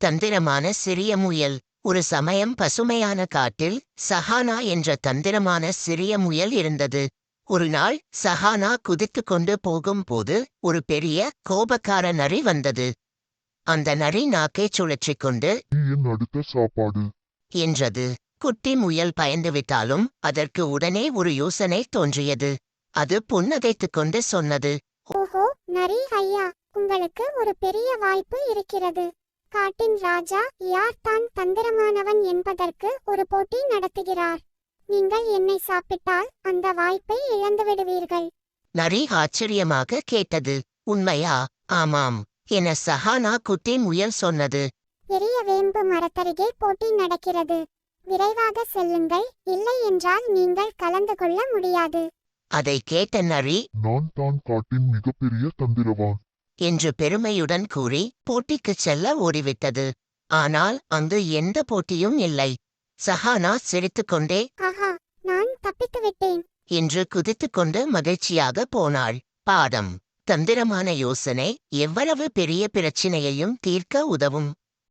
தந்திரமான சிறிய முயல். ஒரு சமயம் பசுமையான காட்டில் சஹானா என்ற தந்திரமான சிறிய முயல் இருந்தது. ஒரு நாள் சஹானா குதித்துக் கொண்டு போகும்போது ஒரு பெரிய கோபக்கார நரி வந்தது. அந்த நரி நாக்கைச் சுழற்றிக் கொண்டு "நீ என் அடுத்த சாப்பாடு" என்றது. குட்டி முயல் பயந்துவிட்டாலும் அதற்கு உடனே ஒரு யோசனை தோன்றியது. அது புன்னகைத்துக் கொண்டு சொன்னது, ஓஹோ, நரி ஐயா, உங்களுக்கு ஒரு பெரிய வாய்ப்பு இருக்கிறது. காட்டின் ராஜா யார் தான் தந்திரமானவன் என்பதற்கு ஒரு போட்டி நடத்துகிறார். நீங்கள் என்னை சாப்பிட்டால் அந்த வாய்ப்பை இழந்துவிடுவீர்கள். நரி ஆச்சரியமாக கேட்டது. உண்மையா? ஆமாம் என சஹானா குட்டி முயல் சொன்னது. பெரிய வேம்பு மரத்தருகே போட்டி நடக்கிறது. விரைவாக செல்லுங்கள், இல்லை என்றால் நீங்கள் கலந்து கொள்ள முடியாது. அதை கேட்ட நரி "நான் தான் காட்டின் மிகப்பெரிய தந்திரவான்" என்று பெருமையுடன் கூறி போட்டிக்குச் செல்ல ஓடிவிட்டது. ஆனால் அங்கு எந்த போட்டியும் இல்லை. சஹானா சிரித்துக்கொண்டே ஆஹா, நான் தப்பித்து விட்டேன் என்று குதித்துக்கொண்டு மகிழ்ச்சியாக போனாள். பாடம்: தந்திரமான யோசனை எவ்வளவு பெரிய பிரச்சினையையும் தீர்க்க உதவும்.